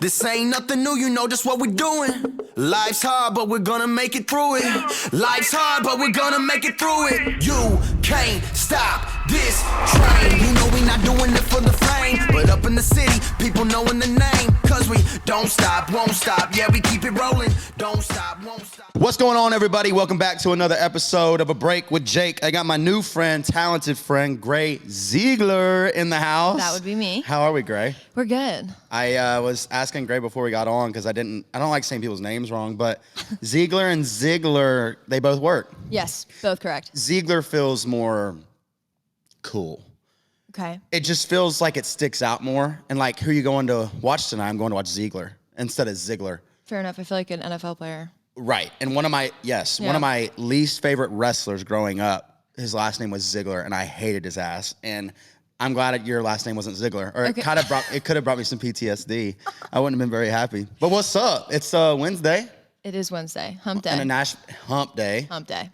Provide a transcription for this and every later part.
This ain't nothing new, you know just what we're doing. Life's hard, but we're gonna make it through it. Life's hard, but we're gonna make it through it. You can't stop this train. You know we not doing it for the fame, but up in the city, people knowing the name. Cause we don't stop, won't stop. Yeah, we keep it rolling. Don't stop, won't stop. What's going on, everybody? Welcome back to another episode of A Break with Jake. I got my new friend, talented friend, Gray Zeigler in the house. That would be me. How are we, Gray? We're good. I was asking Gray before we got on because I don't like saying people's names wrong, but Zeigler and Zeigler, they both work. Yes, both correct. Zeigler feels more cool. Okay. It just feels like it sticks out more. And like, who are you going to watch tonight? I'm going to watch Zeigler instead of Ziggler. Fair enough. I feel like an NFL player. Right. And one of my least favorite wrestlers growing up, his last name was Zeigler, and I hated his ass. And I'm glad that your last name wasn't Zeigler, or Okay. it could have brought me some PTSD. I wouldn't have been very happy. But what's up? It's Wednesday. It is Wednesday. Hump day. And a hump day. Hump day.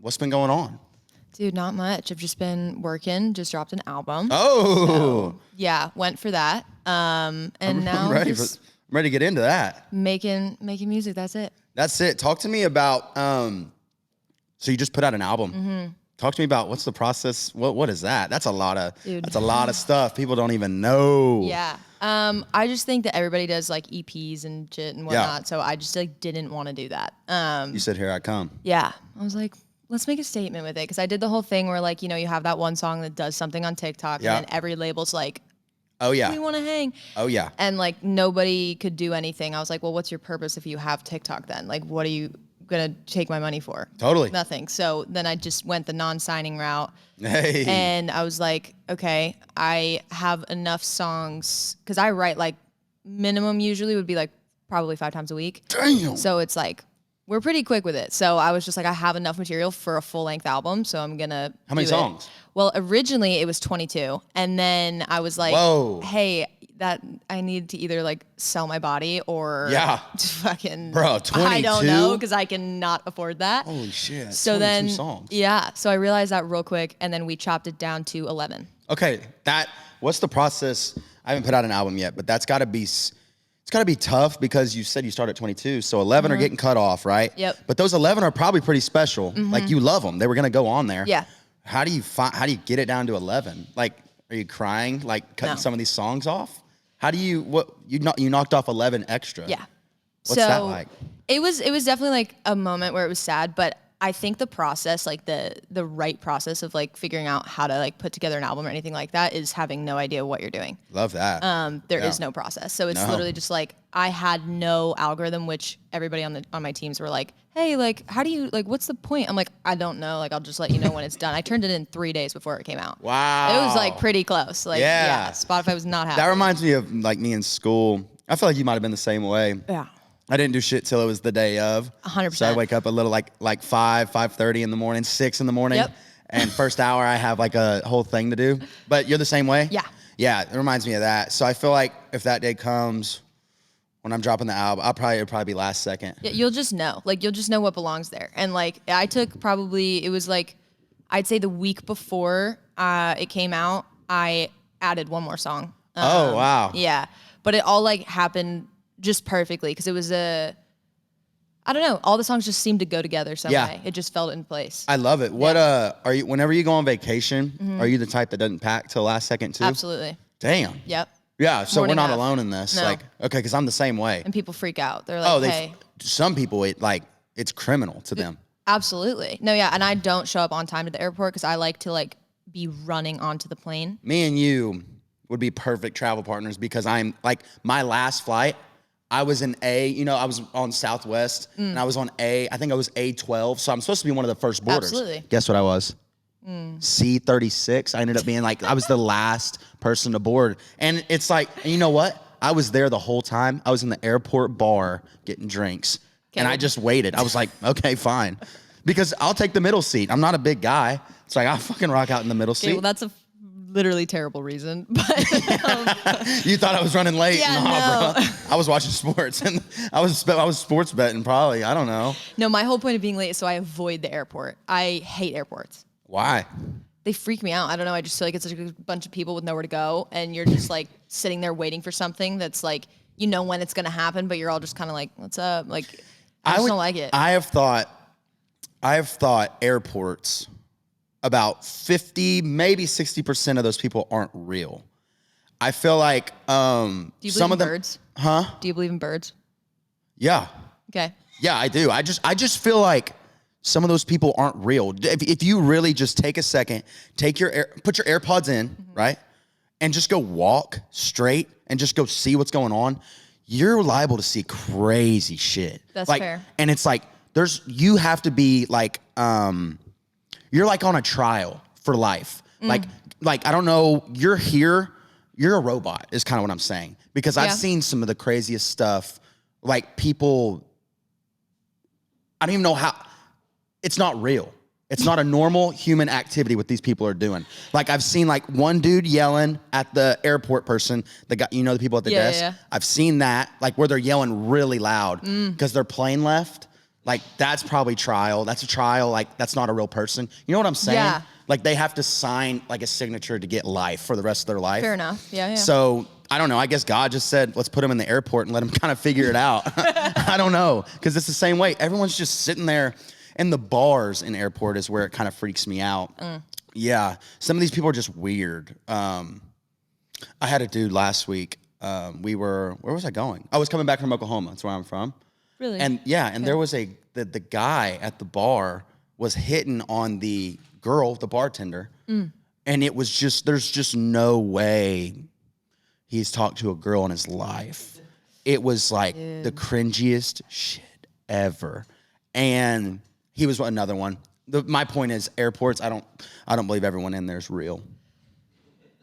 What's been going on? Dude, not much. I've just been working. Just dropped an album. Oh. So, yeah, went for that. And now I'm ready just to get into that. making music. That's it. That's it. Talk to me about. So you just put out an album. Mm-hmm. Talk to me about what's the process. What is that? That's a lot of. Dude. That's a lot of stuff. People don't even know. Yeah. I just think that everybody does like EPs and shit and whatnot. Yeah. So I just like didn't want to do that. You said, "Here I come." Yeah. I was like, let's make a statement with it. Because I did the whole thing where like, you know, you have that one song that does something on TikTok Yeah. and then every label's like, Oh yeah. we want to hang. Oh yeah. And like nobody could do anything. I was like, well, what's your purpose if you have TikTok then? Like, what are you going to take my money for? Totally. Nothing. So then I just went the non-signing route. Hey. And I was like, okay, I have enough songs. Because I write like minimum usually would be like probably 5 times a week. Damn. So it's like, we're pretty quick with it. So I was just like, I have enough material for a full-length album, so I'm going to How many songs? Well, originally it was 22. And then I was like, Whoa. hey, that I need to either like sell my body or Yeah. fucking Bro, 22? I don't know, because I cannot afford that. Holy shit. So 22 then, songs. yeah. So I realized that real quick, and then we chopped it down to 11. Okay. What's the process? I haven't put out an album yet, but that's got to be. It's got to be tough because you said you started at 22, so 11 are getting cut off, right? Yep. But those 11 are probably pretty special. Like you love them. They were gonna go on there. Yeah. How do you get it down to 11? Like, are you crying? Like cutting No. some of these songs off? How do you you knocked off 11 extra? Yeah. What's that like? It was definitely like a moment where it was sad, but I think the process, like the right process of like figuring out how to like put together an album or anything like that is having no idea what you're doing. Love that. There is no process. So it's literally just like I had no algorithm, which everybody on my teams were like, hey, like how do you like what's the point? I'm like, I don't know. Like I'll just let you know when it's done. I turned it in 3 days before it came out. Wow. It was like pretty close. Like yeah Spotify was not happy. That reminds me of like me in school. I feel like you might have been the same way. Yeah. I didn't do shit till it was the day of. 100%. So I wake up a little like 5:30 in the morning, 6 in the morning. Yep. And first hour I have like a whole thing to do. But you're the same way? Yeah. Yeah, it reminds me of that. So I feel like if that day comes when I'm dropping the album, it'll probably be last second. Yeah, you'll just know. Like, you'll just know what belongs there. And, like, I took probably, it was like, I'd say the week before it came out, I added one more song. Oh, wow. Yeah. But it all, like, happened just perfectly because it was I don't know, all the songs just seemed to go together some way. It just fell in place. I love it. What are you whenever you go on vacation, are you the type that doesn't pack till last second too? Absolutely. Damn. Yep. Yeah, so Morning we're not of. alone in this. No. Like, okay, because I'm the same way. And people freak out. They're like, hey. Some people it's criminal to them. Absolutely. No, yeah, and I don't show up on time to the airport because I like to, like, be running onto the plane. Me and you would be perfect travel partners because I'm like my last flight, I was in I was on Southwest and I was on I think I was A12. So I'm supposed to be one of the first boarders. Absolutely. Guess what I was? C36. I ended up being like, I was the last person to board. And it's like, and you know what? I was there the whole time. I was in the airport bar getting drinks and I just waited. I was like, okay, fine. Because I'll take the middle seat. I'm not a big guy. It's like, I'll fucking rock out in the middle seat. Okay, well, that's a literally terrible reason. But You thought I was running late? Yeah, Nah, no. bro. I was watching sports and I was sports betting probably. I don't know. no, my whole point of being late is so I avoid the airport. I hate airports. Why? they freak me out. I don't know. I just feel like it's like a bunch of people with nowhere to go, and you're just like sitting there waiting for something that's like, you know when it's gonna happen, but you're all just kind of like, what's up? Like, I just don't like it. I have thought airports, about 50, maybe 60% of those people aren't real. I feel like Do you believe some in of them, birds? huh? Do you believe in birds? Yeah. Okay. Yeah, I do. I just feel like some of those people aren't real. If you really just take a second, put your AirPods in, right? And just go walk straight and just go see what's going on, you're liable to see crazy shit. That's like, fair. And it's like, you have to be like, you're like on a trial for life. Like, I don't know, you're here, you're a robot is kind of what I'm saying. Because I've seen some of the craziest stuff, like people, I don't even know how, it's not real. It's not a normal human activity what these people are doing. Like I've seen like one dude yelling at the airport person, the guy, you know, the people at the desk. Yeah. I've seen that, like where they're yelling really loud because their plane left. Like that's probably trial. That's a trial. Like that's not a real person. You know what I'm saying? Yeah. Like they have to sign like a signature to get life for the rest of their life. Fair enough. Yeah. So I don't know. I guess God just said, let's put him in the airport and let him kind of figure it out. I don't know. Because it's the same way. Everyone's just sitting there. And the bars in airport is where it kind of freaks me out. Yeah. Some of these people are just weird. I had a dude last week. Where was I going? I was coming back from Oklahoma. That's where I'm from. Really? And yeah, and there was the guy at the bar was hitting on the girl, the bartender. And it was just, there's just no way he's talked to a girl in his life. It was like the cringiest shit ever. And he was another one. My point is airports, I don't believe everyone in there is real.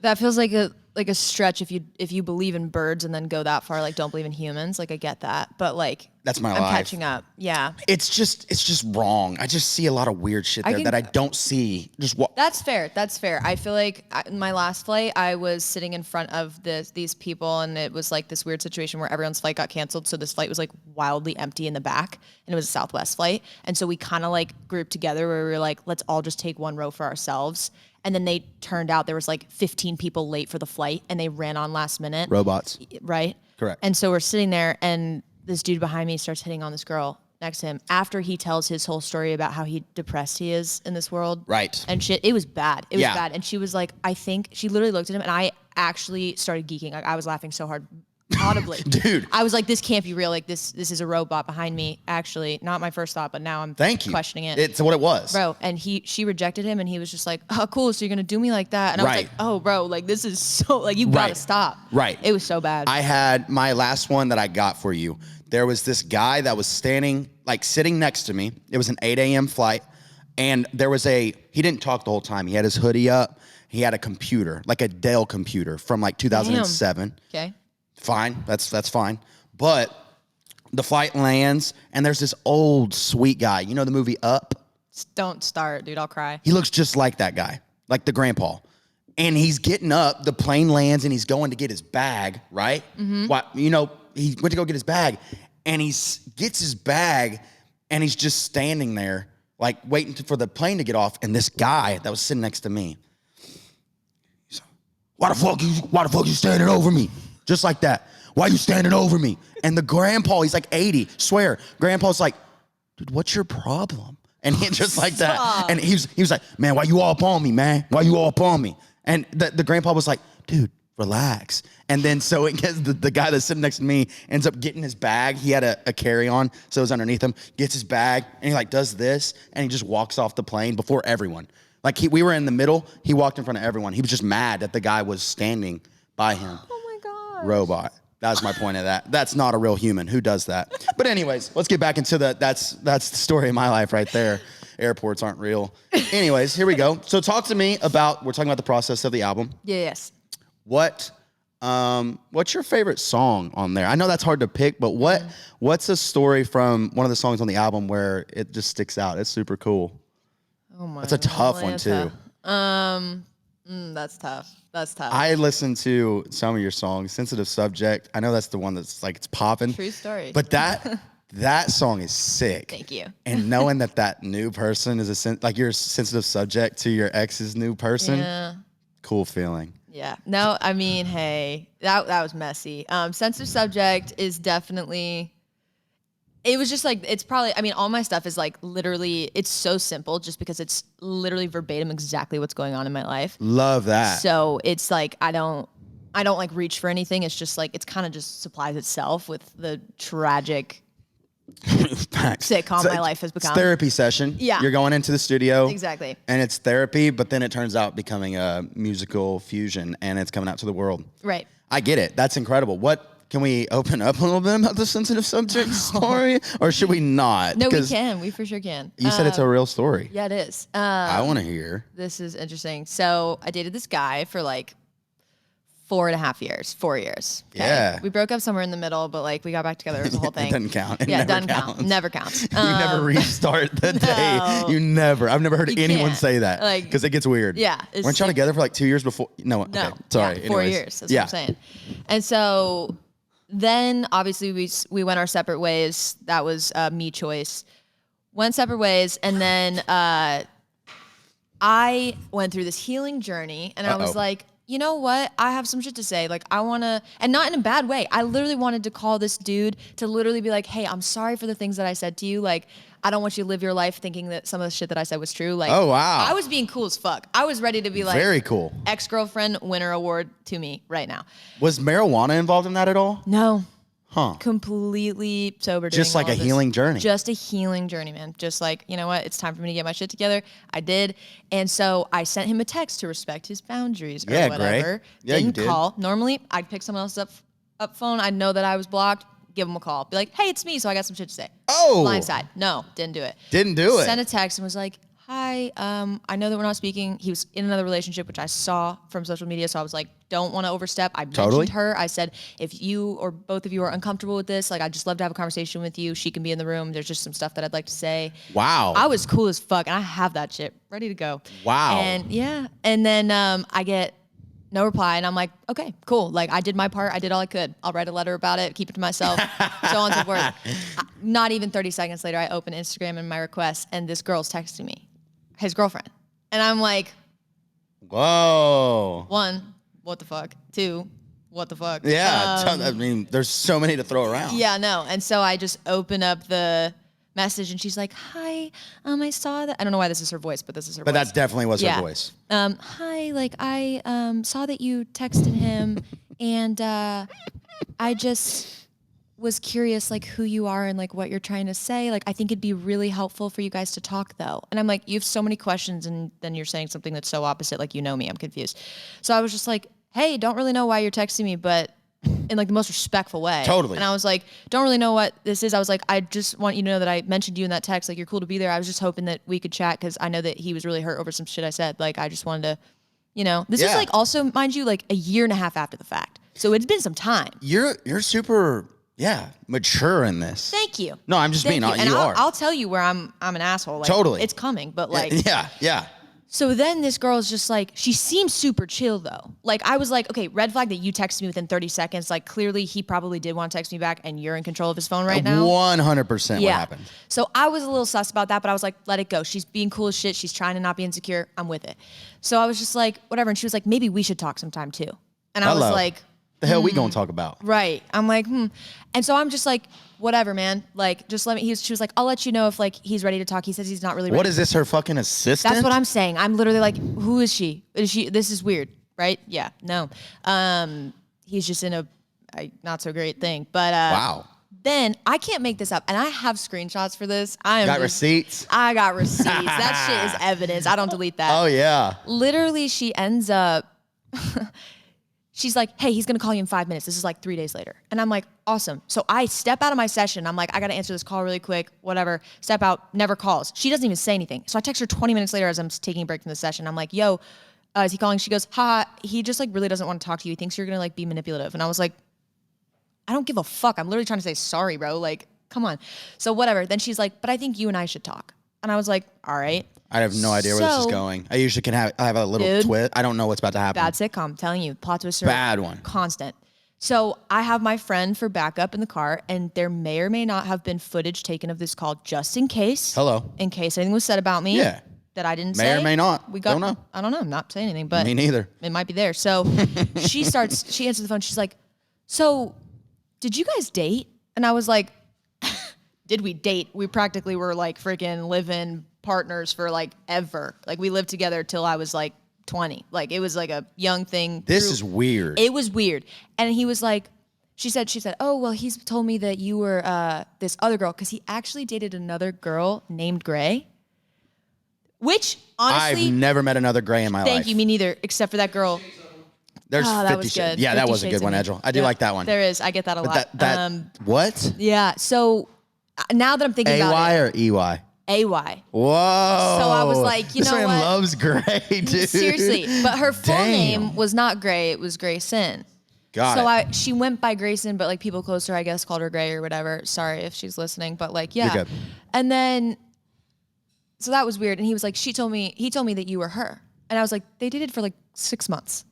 That feels like a stretch if you believe in birds and then go that far, like don't believe in humans. Like I get that, but like that's my I'm life. catching up. Yeah, it's just wrong. I just see a lot of weird shit there that I don't see. That's fair. That's fair. I feel like my last flight, I was sitting in front of these people, and it was like this weird situation where everyone's flight got canceled, so this flight was like wildly empty in the back, and it was a Southwest flight, and so we kind of like grouped together where we were like, let's all just take one row for ourselves. And then they turned out there was like 15 people late for the flight, and they ran on last minute. Robots. Right? Correct. And so we're sitting there, and this dude behind me starts hitting on this girl next to him after he tells his whole story about how depressed he is in this world. Right. And shit. It was bad. It was bad. And she was like, she literally looked at him, and I actually started geeking. Like I was laughing so hard. Audibly. Dude. I was like, this can't be real. Like this is a robot behind me. Actually, not my first thought, but now I'm questioning it. It's what it was. Bro, and she rejected him, and he was just like, oh, cool, so you're going to do me like that? And I was like, oh, bro, like this is so, like you got to stop. Right. It was so bad. I had my last one that I got for you. There was this guy that was sitting next to me. It was an 8 a.m. flight, and he didn't talk the whole time. He had his hoodie up. He had a computer, like a Dell computer from like 2007. Okay. Fine, that's fine. But the flight lands, and there's this old sweet guy. You know the movie Up? Don't start, dude. I'll cry. He looks just like that guy, like the grandpa. And he's getting up, the plane lands, and he's going to get his bag, right? Mm-hmm. He went to go get his bag, and he gets his bag, and he's just standing there, like waiting for the plane to get off. And this guy that was sitting next to me, he's like, why the fuck you standing over me? Just like that. Why you standing over me? And the grandpa, he's like 80, swear. Grandpa's like, dude, what's your problem? And he just like that. And he was like, man, why you all up on me, man? Why you all up on me? And the grandpa was like, dude, relax. And then so it gets the guy that's sitting next to me ends up getting his bag. He had a carry-on, so it was underneath him. Gets his bag, and he like does this, and he just walks off the plane before everyone. Like we were in the middle. He walked in front of everyone. He was just mad that the guy was standing by him. Robot. That was my point of that. That's not a real human. Who does that? But anyways, let's get back into that's the story of my life right there. Airports aren't real. Anyways, here we go. So talk to me we're talking about the process of the album. Yes. What's your favorite song on there? I know that's hard to pick, but what's a story from one of the songs on the album where it just sticks out? It's super cool. Oh my. That's a tough one too. That's tough. That's tough. I listened to some of your songs. Sensitive Subject. I know that's the one that's like it's popping. True story. But that That song is sick. Thank you. And knowing that new person is like you're a sensitive subject to your ex's new person. Yeah. Cool feeling. Yeah. No, I mean, hey, that was messy. Sensitive subject is definitely. It was just like, it's probably, I mean, all my stuff is like literally, it's so simple just because it's literally verbatim exactly what's going on in my life. Love that. So it's like, I don't like reach for anything. It's just like, it's kind of just supplies itself with the tragic sitcom my life has become. It's therapy session. Yeah. You're going into the studio. Exactly. And it's therapy, but then it turns out becoming a musical fusion and it's coming out to the world. Right. I get it. That's incredible. Can we open up a little bit about the sensitive subject story, or should we not? No, we can. We for sure can. You said it's a real story. Yeah, it is. I want to hear. This is interesting. So I dated this guy for like 4.5 years, 4 years. Okay? Yeah. We broke up somewhere in the middle, but like we got back together. It was the whole thing. It doesn't count. It Yeah, it never doesn't counts. count. Never counts. You never restart the day. You never. I've never heard You anyone can't. say that Like, because it gets weird. yeah, it's Weren't y'all like- together for like 2 years before? No. Okay. No. Sorry. Yeah, 4 Anyways. years. That's what I'm saying. And so then obviously we went our separate ways. That was me choice. Went separate ways. And then I went through this healing journey and I was like, you know what? I have some shit to say. Like I want to, and not in a bad way. I literally wanted to call this dude to literally be like, hey, I'm sorry for the things that I said to you. Like, I don't want you to live your life thinking that some of the shit that I said was true. Like, Oh, wow. I was being cool as fuck. I was ready to be like, Very cool. ex-girlfriend winner award to me right now. Was marijuana involved in that at all? No. Huh. Completely sober. Just doing like all a this. healing journey. Just a healing journey, man. Just like, you know what? It's time for me to get my shit together. I did. And so I sent him a text to respect his boundaries or Yeah, whatever. great. Yeah, you Didn't did. call. Normally, I'd pick someone else up phone. I'd know that I was blocked. Give him a call. Be like, hey, it's me. So I got some shit to say. Oh. Blindside. No, didn't do it. Didn't do it. Sent a text and was like, hi, I know that we're not speaking. He was in another relationship, which I saw from social media. So I was like, don't want to overstep. I mentioned her. I said, if you or both of you are uncomfortable with this, like, I'd just love to have a conversation with you. She can be in the room. There's just some stuff that I'd like to say. Wow. I was cool as fuck. And I have that shit ready to go. Wow. And yeah. And then I get no reply. And I'm like, okay, cool. Like, I did my part. I did all I could. I'll write a letter about it, keep it to myself, so on and so forth. Not even 30 seconds later, I open Instagram and my requests, and this girl's texting me, his girlfriend. And I'm like, whoa. 1, what the fuck? 2, what the fuck? Yeah. I mean, there's so many to throw around. Yeah, no. And so I just open up the message and she's like, hi, I saw that. I don't know why this is her voice, but this is her voice. But that definitely was her voice. Hi, like I saw that you texted him and I just was curious like who you are and like what you're trying to say. Like I think it'd be really helpful for you guys to talk though. And I'm like, you have so many questions and then you're saying something that's so opposite, like you know me, I'm confused. So I was just like, hey, don't really know why you're texting me, but in like the most respectful way. Totally. And I was like, don't really know what this is. I was like, I just want you to know that I mentioned you in that text. Like, you're cool to be there. I was just hoping that we could chat because I know that he was really hurt over some shit I said. Like, I just wanted to, you know, this is like also, mind you, like a year and a half after the fact. So it's been some time. You're super, mature in this. Thank you. No, I'm just being Thank honest. you. And You are. I'll tell you where I'm an asshole. Like, Totally. It's coming, but like. Yeah. So then this girl's just like, she seems super chill though. Like I was like, okay, red flag that you texted me within 30 seconds. Like clearly he probably did want to text me back and you're in control of his phone right now. 100% what happened. So I was a little sus about that, but I was like, let it go. She's being cool as shit. She's trying to not be insecure. I'm with it. So I was just like, whatever. And she was like, maybe we should talk sometime too. And I was like, the hell we gonna talk about? right. I'm like, And so I'm just like, whatever, man. Like, just let me. She was like, I'll let you know if like he's ready to talk. He says he's not really ready. What is this, her fucking assistant? That's what I'm saying. I'm literally like, who is she? This is weird, right? Yeah, no. He's just in a not so great thing. But Wow. Then I can't make this up, and I have screenshots for this. Receipts? I got receipts. That shit is evidence. I don't delete that. Oh, yeah. Literally, she ends up. She's like, hey, he's gonna call you in 5 minutes. This is like 3 days later. And I'm like, awesome. So I step out of my session. I'm like, I gotta answer this call really quick, whatever. Step out, never calls. She doesn't even say anything. So I text her 20 minutes later as I'm taking a break from the session. I'm like, yo, is he calling? She goes, he just like really doesn't want to talk to you. He thinks you're gonna like be manipulative. And I was like, I don't give a fuck. I'm literally trying to say sorry, bro. Like, come on. So whatever. Then she's like, but I think you and I should talk. And I was like, all right. I have no idea where this is going. I usually I have a little twist. I don't know what's about to happen. Bad sitcom, telling you. Plot twists are Bad one. constant. So I have my friend for backup in the car, and there may or may not have been footage taken of this call just in case. Hello. In case anything was said about me. Yeah. That I didn't say. May or may not. We got. Don't know. I don't know. I'm not saying anything, but Me neither. It might be there. So she answers the phone. She's like, "So, did you guys date?" And I was like, "Did we date? We practically were like freaking living partners for like ever. Like we lived together till I was like 20. Like it was like a young thing. This is weird. It was weird." And he was like, she said, "Oh, well, he's told me that you were this other girl," because he actually dated another girl named Gray. Which, honestly... I've never met another Gray in my life. Thank you, me neither, except for that girl. There's 50 that was good. Yeah, that 50 was a good Shades one, of Me. Edgel. I do like that one. There is. I get that a lot. What? Yeah, so now that I'm thinking about AY it... or EY? AY. Whoa. So I was like, this man loves Gray, dude. Seriously. But her full name was not Gray. It was Grayson. Got it. She went by Grayson, but like people close to her, I guess, called her Gray or whatever. Sorry if she's listening, but like, yeah. You're good. And then... So that was weird. And he was like, he told me that you were her. And I was like, they dated for like 6 months.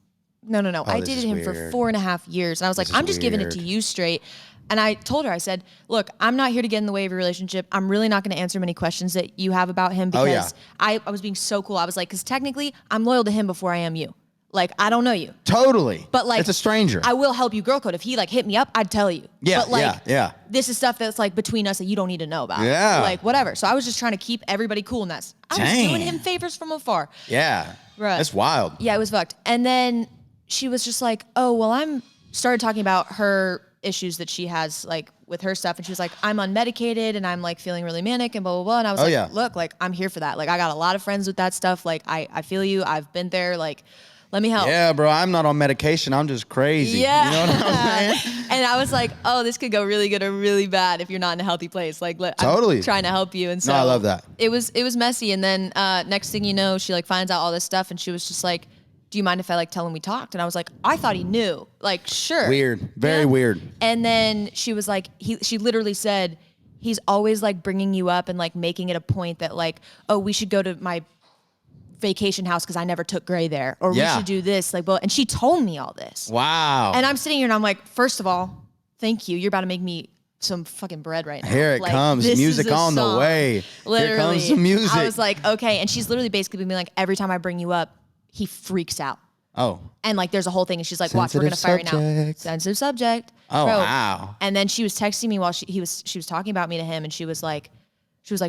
No. I dated him for 4.5 years. And I was like, I'm just giving it to you straight. And I told her, I said, look, I'm not here to get in the way of your relationship. I'm really not going to answer many questions that you have about him because I was being so cool. I was like, because technically I'm loyal to him before I am you. Like, I don't know you. Totally. But like, it's a stranger. I will help you girl code. If he like hit me up, I'd tell you. Yeah, but like, yeah. This is stuff that's like between us that you don't need to know about. Yeah. Like whatever. So I was just trying to keep everybody cool in that. I was doing him favors from afar. Yeah. Bruh. That's wild. Yeah, it was fucked. And then she was just like, oh, well, started talking about her issues that she has like with her stuff. And she was like, I'm unmedicated and I'm like feeling really manic and blah, blah, blah. And I was look, like I'm here for that. Like I got a lot of friends with that stuff. Like I feel you. I've been there. Like, let me help. Yeah, bro, I'm not on medication. I'm just crazy. Yeah. You know what I'm saying? And I was like, oh, this could go really good or really bad if you're not in a healthy place. Like, totally. I'm trying to help you. And so no, I love that. It was messy. And then next thing you know, she like finds out all this stuff and she was just like, do you mind if I like tell him we talked? And I was like, I thought he knew. Like, sure. Weird. Very weird. And then she was like, she literally said, he's always like bringing you up and like making it a point that like, oh, we should go to my vacation house because I never took Gray there, or we should do this, like, and she told me all this. Wow. And I'm sitting here and I'm like, first of all, thank you. You're about to make me some fucking bread right now. Here it like, comes. Music on the way. Literally. Here comes some music. I was like, okay. And she's literally basically been like, every time I bring you up, he freaks out. Oh. And like, there's a whole thing, and she's like, watch, we're gonna fire right now. Sensitive subject. Oh, bro. wow. And then she was texting me while she was talking about me to him, and she was like,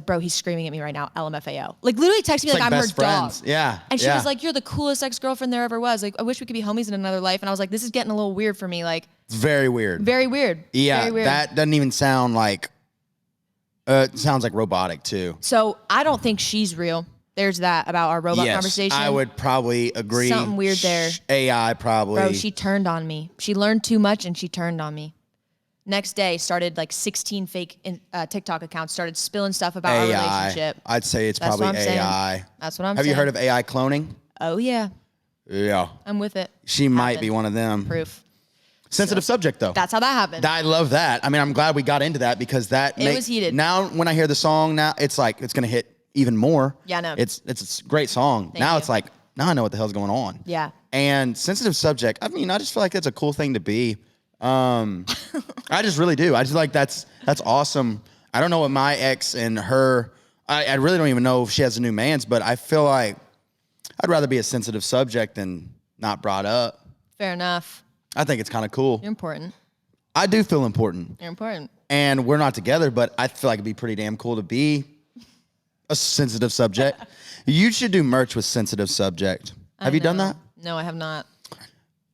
bro, he's screaming at me right now, LMFAO. Like, literally texting me It's like I'm her best friends. dog. Yeah. And she was like, you're the coolest ex-girlfriend there ever was. Like, I wish we could be homies in another life. And I was like, this is getting a little weird for me. Like, it's very weird. Very weird. Yeah, very weird. that doesn't even sound like, it sounds like robotic too. So I don't think she's real. There's that about our robot conversation. I would probably agree. Something weird there. AI probably. Bro, she turned on me. She learned too much and she turned on me. Next day, started like 16 fake TikTok accounts, started spilling stuff about our relationship. I'd say it's That's probably what I'm AI. saying. That's what I'm saying. Have you heard of AI cloning? Oh, yeah. Yeah. I'm with it. She might be one of them. Proof. Sensitive subject, though. That's how that happened. I love that. I mean, I'm glad we got into that because that It was heated. Now, when I hear the song, now it's like it's gonna hit even more. Yeah, I know. It's a great song. Thank now you. it's like now I know what the hell's going on. Yeah. And sensitive subject. I mean, I just feel like that's a cool thing to be. I just really do. I just like that's awesome. I don't know what my ex and her. I really don't even know if she has a new man's, but I feel like I'd rather be a sensitive subject than not brought up. Fair enough. I think it's kind of cool. You're important. I do feel important. You're important. And we're not together, but I feel like it'd be pretty damn cool to be a sensitive subject. You should do merch with sensitive subject. Have you done that? No, I have not.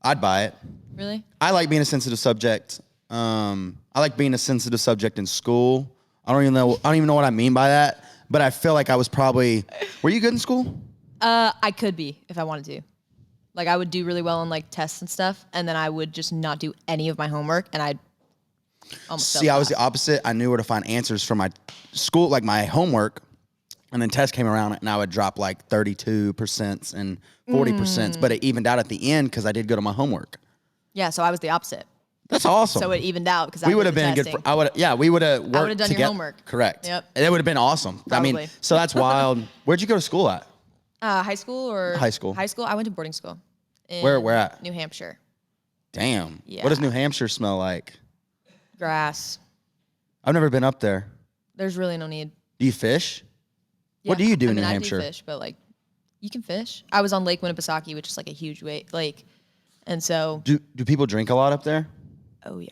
I'd buy it. Really? I like being a sensitive subject. I like being a sensitive subject in school. I don't even know what I mean by that, but I feel like I was probably. Were you good in school? I could be if I wanted to. Like I would do really well on like tests and stuff, and then I would just not do any of my homework, and I'd almost See, I was the opposite. I knew where to find answers for my school, like my homework, and then tests came around, and I would drop like 32% and 40%, but it evened out at the end because I did good on my homework. Yeah, so I was the opposite. That's awesome. So it evened out because we would have been good. We would have worked. I would have done your homework. Correct. Yep. And it would have been awesome. Probably. I mean, so that's wild. Where'd you go to school at? High school or high school? High school. I went to boarding school. In Where at? New Hampshire. Damn. Yeah. What does New Hampshire smell like? Grass. I've never been up there. There's really no need. Do you fish? Yeah. What do you do in New I Hampshire? do fish, but like, you can fish. I was on Lake Winnipesaukee, which is like a huge lake, and so. Do people drink a lot up there? Oh yeah.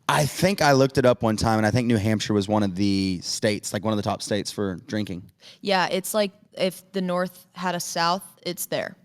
I think I looked it up one time, and I think New Hampshire was one of the states, like one of the top states for drinking. Yeah, it's like if the North had a South, it's there.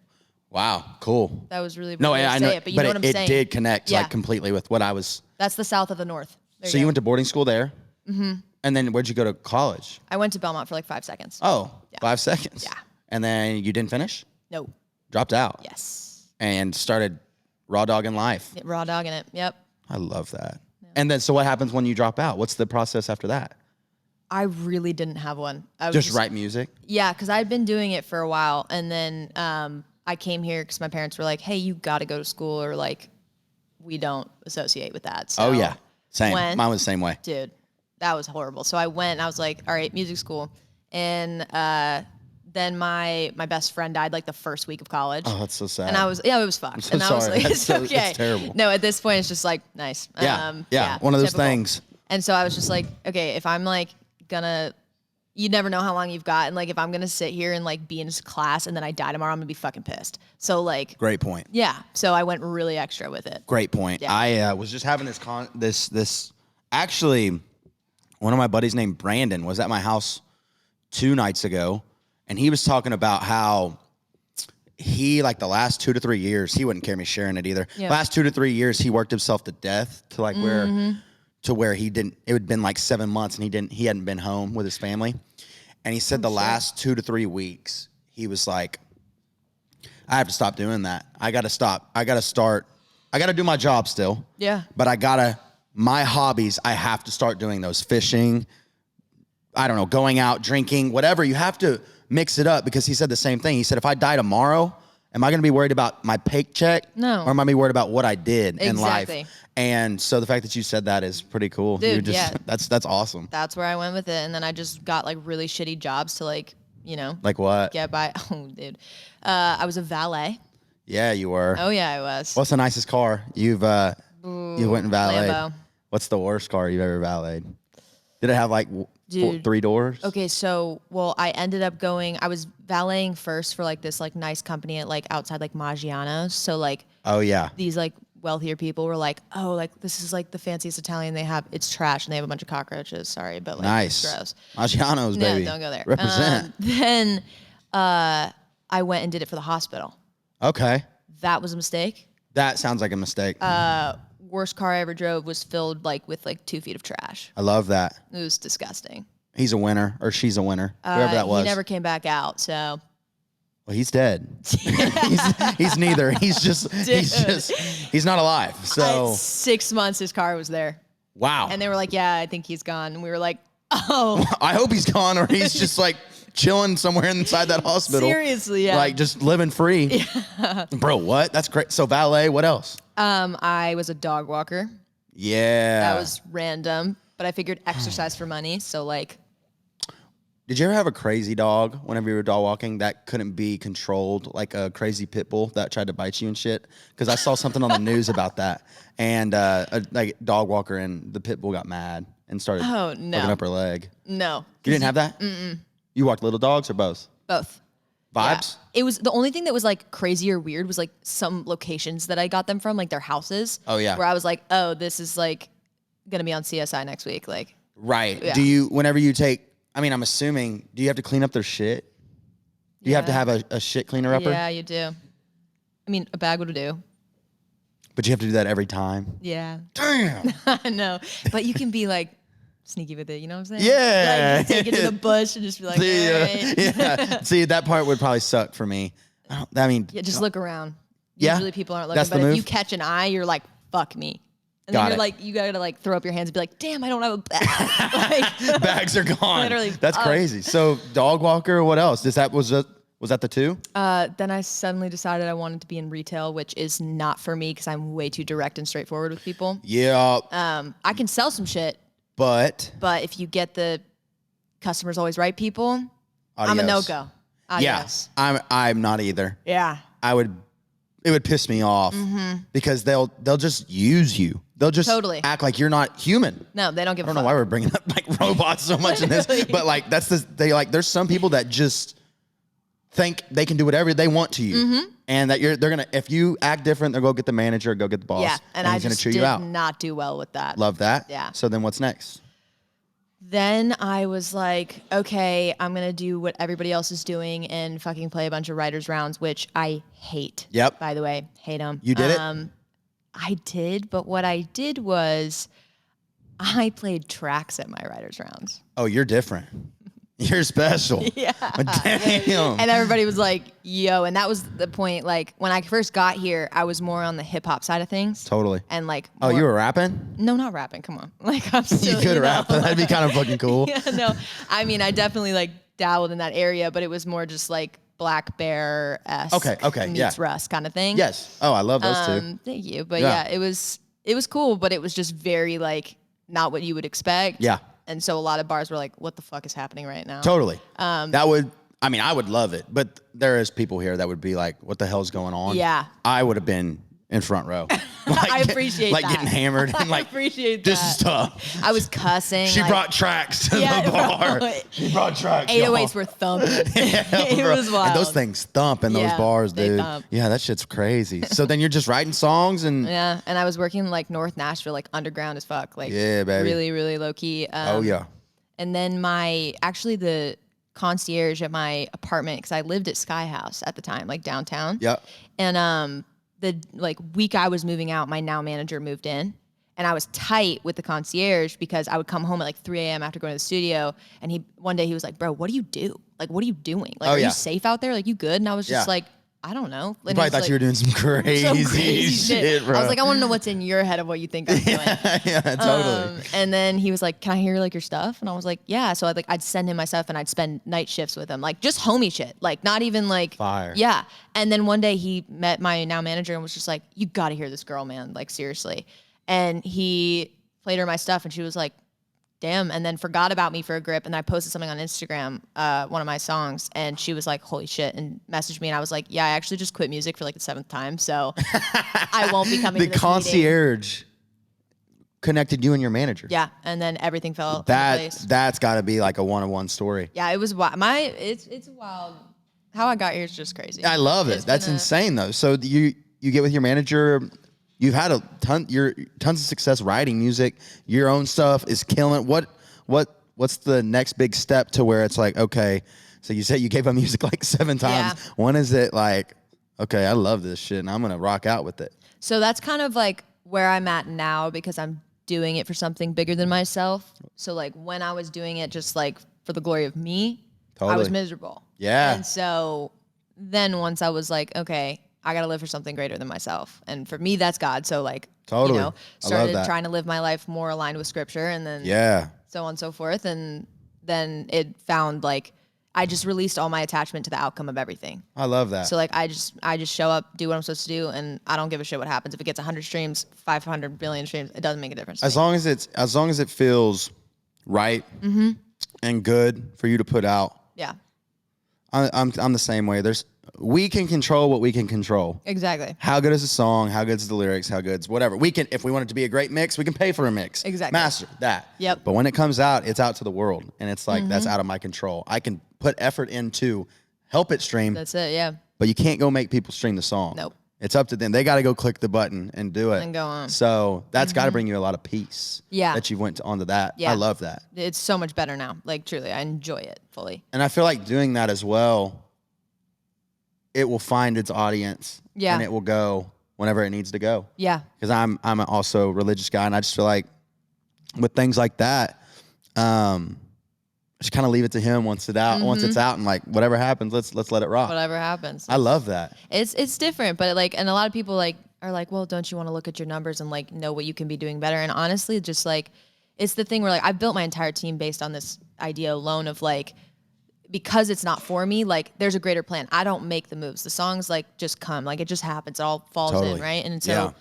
Wow, cool. That was really No, weird I to know, say it, but you know what I'm saying. It did connect Yeah. like completely with what I was. That's the South of the North. There So you go. went to boarding school there? Mm-hmm. And then where'd you go to college? I went to Belmont for like 5 seconds. Oh, Yeah. 5 seconds. Yeah. And then you didn't finish? No. Dropped out. Yes. And started raw dogging life. Raw dogging it. Yep. I love that. Yeah. And then, so what happens when you drop out? What's the process after that? I really didn't have one. I was Just write music? Yeah, because I'd been doing it for a while, and then I came here because my parents were like, "Hey, you got to go to school, or like, we don't associate with that." So Oh, yeah. Same. Went, Mine was the same way. dude, that was horrible. So I went, and I was like, "All right, music school," and then my best friend died like the first week of college. Oh, that's so sad. And I was, it was fucked. so and I was sorry. like, That's it's so- okay. it's terrible. No, at this point, it's just like, nice. Yeah. One of those typical. things. And so I was just like, okay, if I'm like gonna, you never know how long you've got. And like, if I'm gonna sit here and like be in this class and then I die tomorrow, I'm gonna be fucking pissed. So like, Great point. yeah. So I went really extra with it. Great point. Yeah. I was just having this actually, one of my buddies named Brandon was at my house 2 nights ago, and he was talking about how he, like the last 2 to 3 years, he wouldn't care me sharing it either. Yeah. Last 2 to 3 years, he worked himself to death to like where he didn't, it had been like 7 months and he hadn't been home with his family. And he said last 2 to 3 weeks, he was like, I have to stop doing that. I got to stop. I got to start. I got to do my job still. Yeah. But my hobbies, I have to start doing those. Fishing, I don't know, going out, drinking, whatever. You have to mix it up, because he said the same thing. He said, if I die tomorrow, am I going to be worried about my paycheck? No. Or am I going to be worried about what I did in Exactly. life? And so the fact that you said that is pretty cool. Dude, yeah. That's awesome. That's where I went with it. And then I just got like really shitty jobs to like, you know, Like what? get by. Oh, dude. I was a valet. Yeah, you were. Oh yeah, I was. What's the nicest car you went and valeted? Lambo. What's the worst car you've ever valeted? Did it have like Dude. 3 doors? Okay, so I ended up I was valeting first for like this like nice company at like outside like Maggiano's. So like Oh yeah. these like wealthier people were like, oh, like this is like the fanciest Italian they have. It's trash and they have a bunch of cockroaches. Sorry, but like Nice. it's gross. Maggiano's, No, baby. don't go there. Represent. Then I went and did it for the hospital. Okay. That was a mistake. That sounds like a mistake. Worst car I ever drove was filled like with like 2 feet of trash. I love that. It was disgusting. He's a winner, or she's a winner, whoever that was. He never came back out. So Well, he's dead. he's neither. He's not alive. So 6 months his car was there. wow. And they were like, yeah, I think he's gone. And we were like, oh. I hope he's gone, or he's just like chilling somewhere inside that hospital. Seriously, yeah. Like just living free. Yeah. Bro, what? That's great. So valet, what else? I was a dog walker. Yeah. That was random, but I figured exercise for money. So like, Did you ever have a crazy dog whenever you were dog walking that couldn't be controlled, like a crazy pit bull that tried to bite you and shit? Because I saw something on the news about that, and a like dog walker, and the pit bull got mad and started no. looking up her leg. no. You didn't have that? Mm-mm. You walked little dogs or both? Both. Vibes? Yeah. It was the only thing that was like crazy or weird was like some locations that I got them from, like their houses. Oh, yeah. Where I was like, oh, this is like gonna be on CSI next week. Like, Right. Yeah. Do you, whenever you take, I mean, I'm assuming, do you have to clean up their shit? Do you have to Yeah. have a shit cleaner upper? yeah, you do. I mean, a bag would do. But you have to do that every time? Yeah. Damn. I know. But you can be like sneaky with it, you know what I'm saying? Yeah. Like, take it to the bush and just be like, See, all right. yeah. See, that part would probably suck for me. I mean, Yeah, just look around. Yeah? Usually people aren't looking, That's the but if move? you catch an eye, you're like, fuck me. And Got then you're it. like, you gotta like throw up your hands and be like, damn, I don't have a bag. like, bags are gone. Literally. That's crazy. So dog walker, what else? Was that the 2? then I suddenly decided I wanted to be in retail, which is not for me because I'm way too direct and straightforward with people. Yeah. I can sell some shit, But but if you get the customers always right people, I'm a Adios. no-go. yeah, Adios. I'm not either. Yeah. I would it would piss me off because they'll just use you. They'll just act like you're not human. No, they don't give a fuck. I don't know why we're bringing up like robots so much in this, but like there's some people that just think they can do whatever they want to you, and that they're gonna, if you act different, they'll go get the manager, go get the boss, and I he's gonna just chew you out. did not do well with that. Love that. Yeah. So then what's next? Then I was like, okay, I'm going to do what everybody else is doing and fucking play a bunch of writers' rounds, which I hate. Yep. By the way, hate them. You did it? I did, but what I did was I played tracks at my writers' rounds. Oh, you're different. You're special. Yeah. Damn. And everybody was like, yo, and that was the point. Like, when I first got here, I was more on the hip hop side of things. Totally. And like, oh, you were rapping? No, not rapping. Come on. Like, I'm still, You could rap. That'd be kind of fucking cool. Yeah, no. I mean, I definitely like dabbled in that area, but it was more just like Black Bear-esque okay, meets yeah. Russ kind of thing. Yes. Oh, I love those two. Thank you. But yeah, it was cool, but it was just very like not what you would expect. Yeah. And so a lot of bars were like, what the fuck is happening right now? Totally. I would love it, but there is people here that would be like, what the hell's going on? Yeah. I would have been in front row. I appreciate like that. getting hammered and like, I appreciate this that. is tough. I was cussing. She like, brought tracks to the bar. Bro. She brought tracks. 808s were thumping. It was wild. And those things thump in those bars, they dude. thump. Yeah, that shit's crazy. So then you're just writing songs and yeah, and I was working like North Nashville, like underground as fuck, like yeah, baby. really, really low key. Oh yeah. And then the concierge at my apartment, because I lived at Sky House at the time, like downtown. Yep. And the like week I was moving out, my now manager moved in, and I was tight with the concierge because I would come home at like 3 a.m. after going to the studio, and one day he was like, "Bro, what do you do? Like, what are you doing? Like, are you safe out there? Like, you good?" And I was just like, I don't know. I probably thought you were doing some crazy shit, bro. I was like, I want to know what's in your head of what you think I'm doing. Yeah, totally. And then he was like, "Can I hear like your stuff?" And I was like, "Yeah." So I'd send him my stuff and I'd spend night shifts with him, like just homie shit, like not even like fire. Yeah. And then one day he met my now manager and was just like, "You got to hear this girl, man. Like seriously." And he played her my stuff and she was like, damn, and then forgot about me for a grip. And I posted something on Instagram, one of my songs, and she was like, holy shit, and messaged me. And I was like, yeah, I actually just quit music for like the 7th time. So I won't be coming to this concierge meeting. Connected you and your manager. Yeah. And then everything fell into place. That's got to be like a one-on-one story. Yeah, it was wild. It's wild. How I got here is just crazy. I love it. That's insane though. So you get with your manager. You've had tons of success writing music. Your own stuff is killing. What's the next big step to where it's like, okay, so you said you gave up music like 7 times. Yeah. When is it like, okay, I love this shit and I'm gonna rock out with it? So that's kind of like where I'm at now because I'm doing it for something bigger than myself. So like when I was doing it just like for the glory of me, I was miserable. Yeah. And so then once I was like, okay, I got to live for something greater than myself. And for me, that's God. So like, totally. you know, started trying to live my life more aligned with scripture and then so on and so forth. And then it found like, I just released all my attachment to the outcome of everything. I love that. So like, I just show up, do what I'm supposed to do. And I don't give a shit what happens. If it gets 100 streams, 500 billion streams, it doesn't make a difference. As long as it feels right and good for you to put out. Yeah. I'm the same way. We can control what we can control. Exactly. How good is the song? How good is the lyrics? How good's whatever. We can, if we want it to be a great mix, we can pay for a mix. Exactly. Master that. Yep. But when it comes out, it's out to the world. And it's like, that's out of my control. I can put effort into help it stream. That's it, yeah. But you can't go make people stream the song. Nope. It's up to them. They got to go click the button and do it. And go on. So that's got to bring you a lot of peace. Yeah. That you went onto that. Yeah. I love that. It's so much better now. Like truly, I enjoy it fully. And I feel like doing that as well, it will find its audience. Yeah. And it will go whenever it needs to go. Yeah. Because I'm also a religious guy, and I just feel like with things like that, just kind of leave it to him once it's out, and like whatever happens, let's let it rock. Whatever happens. I love that. It's different, but like, and a lot of people like are like, well, don't you want to look at your numbers and like know what you can be doing better? And honestly, just like, it's the thing where like I built my entire team based on this idea alone of like, because it's not for me, like there's a greater plan. I don't make the moves. The songs like just come, like it just happens. It all falls in, right? And so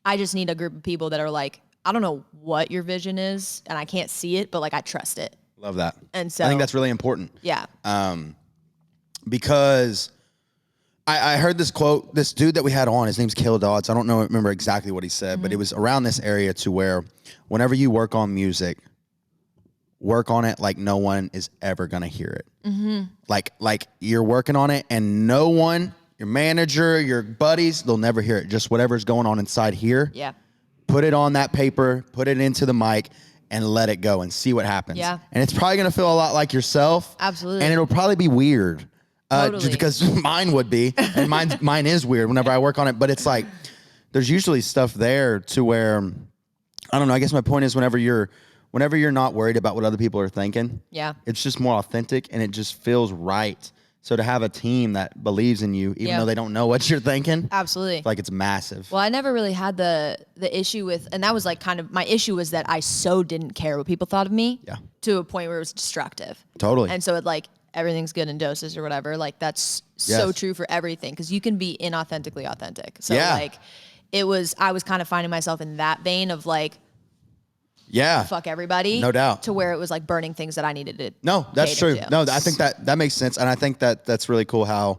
I just need a group of people that are like, I don't know what your vision is and I can't see it, but like I trust it. Love that. And so I think that's really important. Yeah. Because I heard this quote, this dude that we had on, his name's Kill Dodds. I don't remember exactly what he said, but it was around this area to where whenever you work on music, work on it like no one is ever going to hear it. Like you're working on it and no one, your manager, your buddies, they'll never hear it. Just whatever's going on inside here. Yeah. Put it on that paper, put it into the mic, and let it go and see what happens. Yeah. And it's probably going to feel a lot like yourself. Absolutely. And it'll probably be weird. Totally. Just because mine would be, and mine is weird whenever I work on it. But it's like, there's usually stuff there to where, I don't know. I guess my point is whenever you're not worried about what other people are thinking, Yeah. it's just more authentic and it just feels right. So to have a team that believes in you, even though they don't know what you're thinking, Absolutely. it's like it's massive. Well, I never really had the issue with, and that was like kind of my issue was that I so didn't care what people thought of me. Yeah. To a point where it was destructive. Totally. And so it like everything's good in doses or whatever. Like that's so Yes. true for everything because you can be inauthentically authentic. So Yeah. like I was kind of finding myself in that vein of like Yeah. fuck everybody. No doubt. To where it was like burning things that I needed to. No, that's cater true. to. No, I think that makes sense. And I think that's really cool how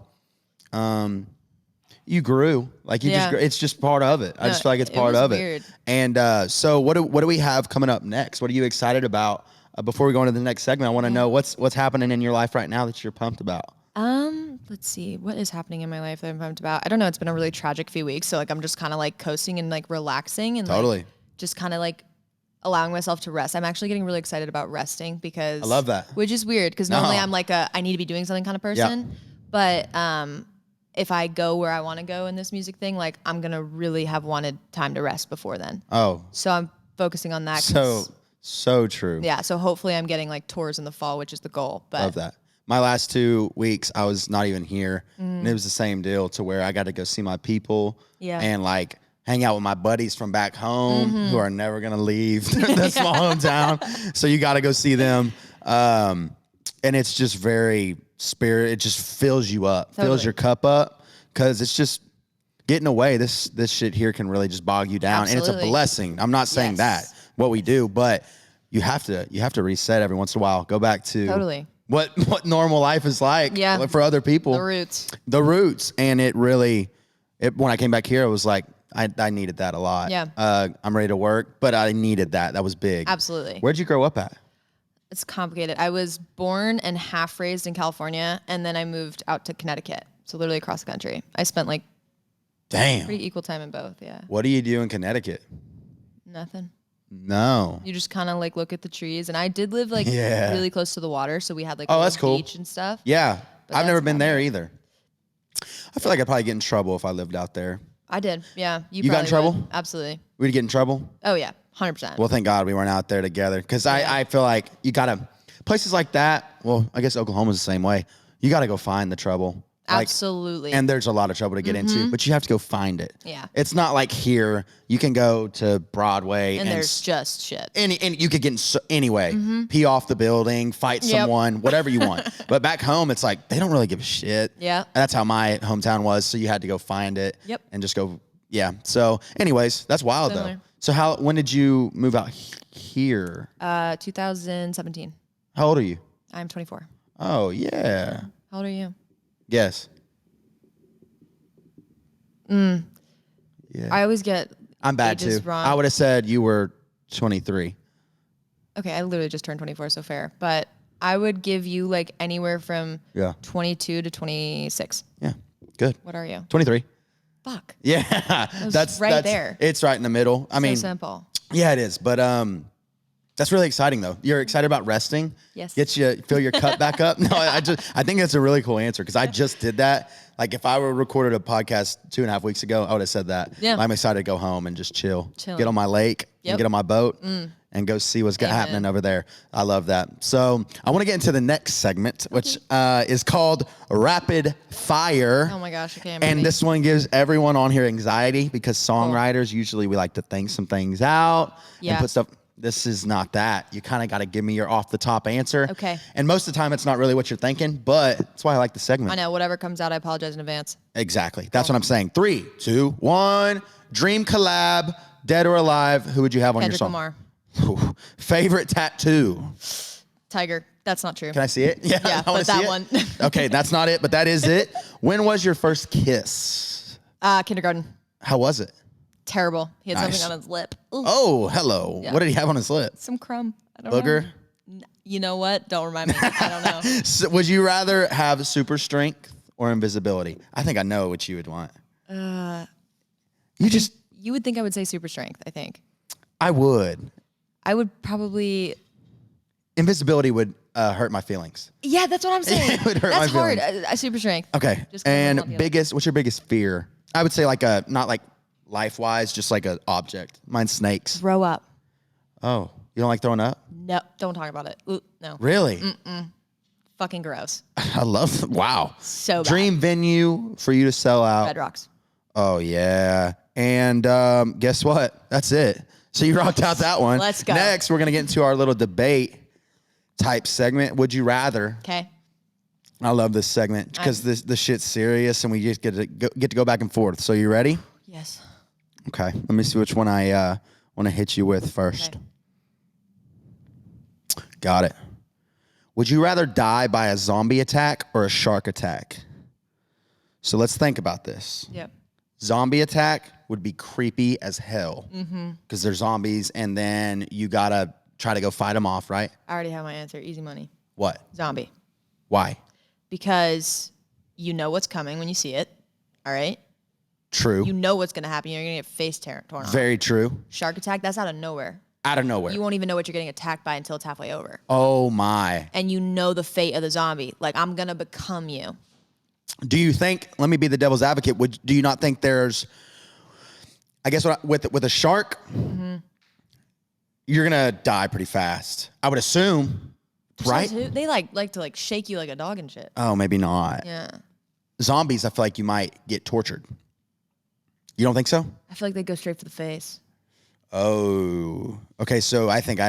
you grew. Like you Yeah. it's just part of it. I just feel like it's it part was of weird. it. And so what do we have coming up next? What are you excited about? Before we go into the next segment, I want to know what's happening in your life right now that you're pumped about. Let's see. What is happening in my life that I'm pumped about? I don't know. It's been a really tragic few weeks. So like I'm just kind of like coasting and like relaxing and Totally. like, just kind of like allowing myself to rest. I'm actually getting really excited about resting because I love that. Which is weird because normally I'm like I need to be doing something kind of person. But if I go where I want to go in this music thing, like I'm gonna really have wanted time to rest before then. Oh, So I'm focusing on that. 'Cause- so true. yeah. So hopefully I'm getting like tours in the fall, which is the goal. But Love that. My last 2 weeks, I was not even here. And it was the same deal to where I got to go see my people and like hang out with my buddies from back home who are never going to leave the small hometown. So you got to go see them. And it's just very it just fills you up, fills Totally. your cup up because it's just getting away. This shit here can really just bog you down. And it's a Absolutely. blessing. I'm not saying that what we do, but you have to reset every once in a while. Go back to Totally. what normal life is like for other people. The roots. And it really, when I came back here, it was like, I needed that a lot. Yeah. I'm ready to work, but I needed that. That was big. Absolutely. Where'd you grow up at? It's complicated. I was born and half raised in California, and then I moved out to Connecticut. So literally across the country. I spent like Damn. pretty equal time in both. Yeah. What do you do in Connecticut? Nothing. No. You just kind of like look at the trees, and I did live like Yeah. really close to the water, so we had like Oh, a that's little cool. beach and stuff. Yeah. But I've never that's been about there it. either. I feel like I'd probably get in trouble if I lived out there. I did. Yeah. You got in probably trouble? would. Absolutely. We'd get in trouble? Oh yeah. 100%. Well, thank God we weren't out there together because I feel like you got to, places like that, well, I guess Oklahoma's the same way. You got to go find the trouble. Like, Absolutely. and there's a lot of trouble to get into, but you have to go find it. Yeah. It's not like here, you can go to Broadway and there's just shit. and you could get in anyway, pee off the building, fight someone, whatever you want. But back home, it's like, they don't really give a shit. Yeah. That's how my hometown was. So you had to go find it Yep. and just go. Yeah. So anyways, that's wild though. Similar. So when did you move out here? 2017. How old are you? I'm 24. Oh yeah. How old are you? Yes. Yeah. I always get I'm bad ages too. wrong. I would have said you were 23. Okay, I literally just turned 24, so fair. But I would give you like anywhere from Yeah. 22 to 26. Yeah. Good. What are you? 23. Fuck. Yeah. was right there. It's right in the middle. I mean, So simple. yeah, it is. But that's really exciting though. You're excited about resting? Yes. Gets you fill your cup back up? No, I think that's a really cool answer because I just did that. Like if I were recorded a podcast 2.5 weeks ago, I would have said that. Yeah. I'm excited to go home and just chill. Chilling. Get on my lake and Yep. get on my boat and go see what's Amen. happening over there. I love that. So I want to get into the next segment, which is called Rapid Fire. Oh my gosh, okay. I'm And ready. this one gives everyone on here anxiety because songwriters, usually we like to think some things out and Yeah. put stuff. This is not that. You kind of got to give me your off the top answer. Okay. And most of the time it's not really what you're thinking, but that's why I like the segment. I know, whatever comes out, I apologize in advance. Exactly. That's what I'm saying. 3, 2, 1. Dream collab, dead or alive. Who would you have on Kendrick your song? Lamar. Ooh. Favorite tattoo? Tiger. That's not true. Can I see it? Yeah, Yeah, I wanna but that see it. one. Okay, that's not it, but that is it. When was your first kiss? Kindergarten. How was it? Terrible. He had Nice. something on his lip. Ooh, Oh, hello. Yeah. What did he have on his lip? some crumb. I don't Booger? know. You know what? Don't remind me. I don't know. So would you rather have super strength or invisibility? I think I know what you would want. You would think I would say super strength, I think. I would. I would probably. Invisibility would hurt my feelings. Yeah, that's what I'm saying. It would hurt That's my hard. feelings. Super strength. Okay. Just 'cause I want the other. What's your biggest fear? I would say not like life-wise, just like an object. Mine's snakes. Throw up. Oh, you don't like throwing up? No, don't talk about it. Ooh, no. Really? Fucking gross. I love, wow. So bad. Dream venue for you to sell out. Red Rocks. Oh, yeah. And guess what? That's it. So you rocked out that one. Let's go. Next, we're going to get into our little debate type segment. Would you rather? Okay. I love this segment because this shit's serious and we just get to go back and forth. So you ready? Yes. Okay. Let me see which one I want to hit you with first. Okay. Got it. Would you rather die by a zombie attack or a shark attack? So let's think about this. Yep. Zombie attack would be creepy as hell because they're zombies and then you got to try to go fight them off, right? I already have my answer. Easy money. What? Zombie. Why? Because you know what's coming when you see it. All right. True. You know what's going to happen. You're going to get face torn off. Very true. Shark attack, that's out of nowhere. Out of nowhere. You won't even know what you're getting attacked by until it's halfway over. Oh, my. And you know the fate of the zombie. Like, I'm going to become you. Do you think, let me be the devil's advocate, do you not think there's, I guess with a shark, you're going to die pretty fast. I would assume, right? They like to shake you like a dog and shit. Oh, maybe not. Yeah. Zombies, I feel like you might get tortured. You don't think so? I feel like they go straight for the face. Oh, okay. So I think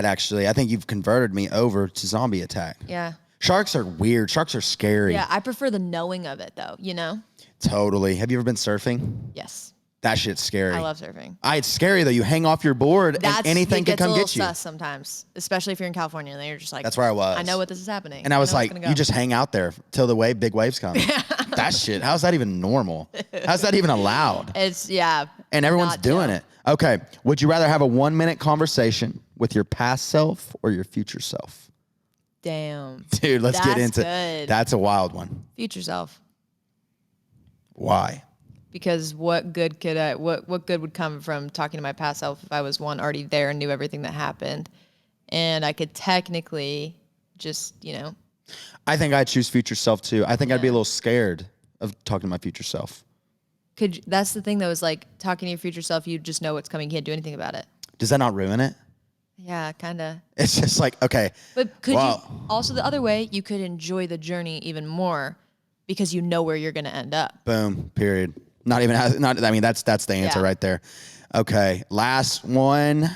you've converted me over to zombie attack. Yeah. Sharks are weird. Sharks are scary. Yeah, I prefer the knowing of it though, you know? Totally. Have you ever been surfing? Yes. That shit's scary. I love surfing. It's scary though. You hang off your board and anything can come get you. get you. Sus sometimes, especially if you're in California and then you're just like, That's where I was. I know what this is happening. And I was know like, what's gonna go. you just hang out there till the big waves come. That shit. How's that even normal? How's that even allowed? It's, yeah. And everyone's not doing chill. it. Okay. Would you rather have a 1-minute conversation with your past self or your future self? Damn. Dude, let's get That's into good. That's a wild one. Future self. Why? Because what good would come from talking to my past self if I was already there and knew everything that happened, and I could technically just I think I'd choose future self too. I think I'd be a little scared of talking to my future self. That's the thing though, is like talking to your future self, you just know what's coming, you can't do anything about it. Does that not ruin it? Yeah, kind of. It's just like, okay. But could you also, the other way, you could enjoy the journey even more because you know where you're going to end up. Boom, period. That's the answer right there. Okay, last one.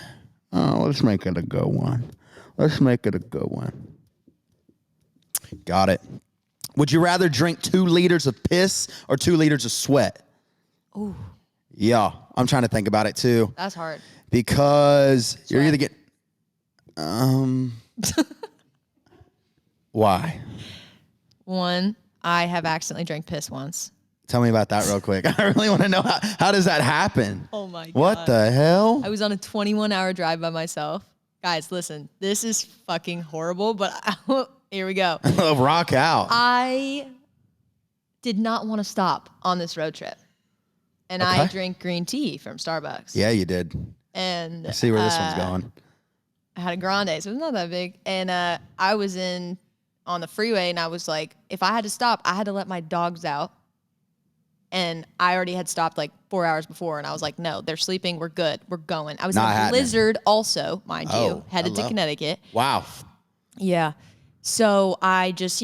Oh, let's make it a good one. Got it. Would you rather drink 2 liters of piss or 2 liters of sweat? Ooh. Yeah, I'm trying to think about it too. That's hard. Because you're either getting... Why? One, I have accidentally drank piss once. Tell me about that real quick. I really want to know how does that happen? Oh my God. What the hell? I was on a 21-hour drive by myself. Guys, listen, this is fucking horrible, but here we go. Rock out. I did not want to stop on this road trip. And I drink green tea from Starbucks. Yeah, you did. And I see where this one's going. I had a grande, so it's not that big. And I was on the freeway, and I was like, if I had to stop, I had to let my dogs out. And I already had stopped like 4 hours before, and I was like, no, they're sleeping. We're good. We're going. I was in a blizzard also, mind you, headed to Connecticut. Wow. Yeah. So I just,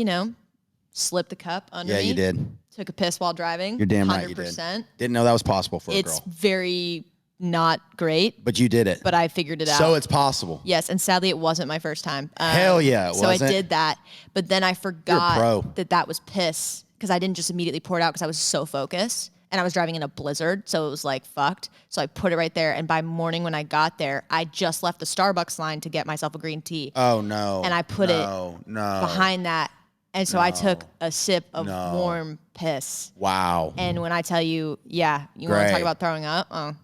slipped the cup under me. Yeah, you did. Took a piss while driving. You're damn right you did. Didn't know that was possible for a girl. It's very not great. But you did it. But I figured it out. So it's possible. Yes, and sadly it wasn't my first time. Hell yeah, it so wasn't. I did that, but then I You're a forgot pro. that was piss because I didn't just immediately pour it out because I was so focused. and I was driving in a blizzard, so it was like fucked. So I put it right there, and by morning when I got there, I just left the Starbucks line to get myself a green tea. Oh no. And I put it behind that. And so I took a sip of warm piss. Wow. And when I tell you, you want to talk about throwing up? Oh.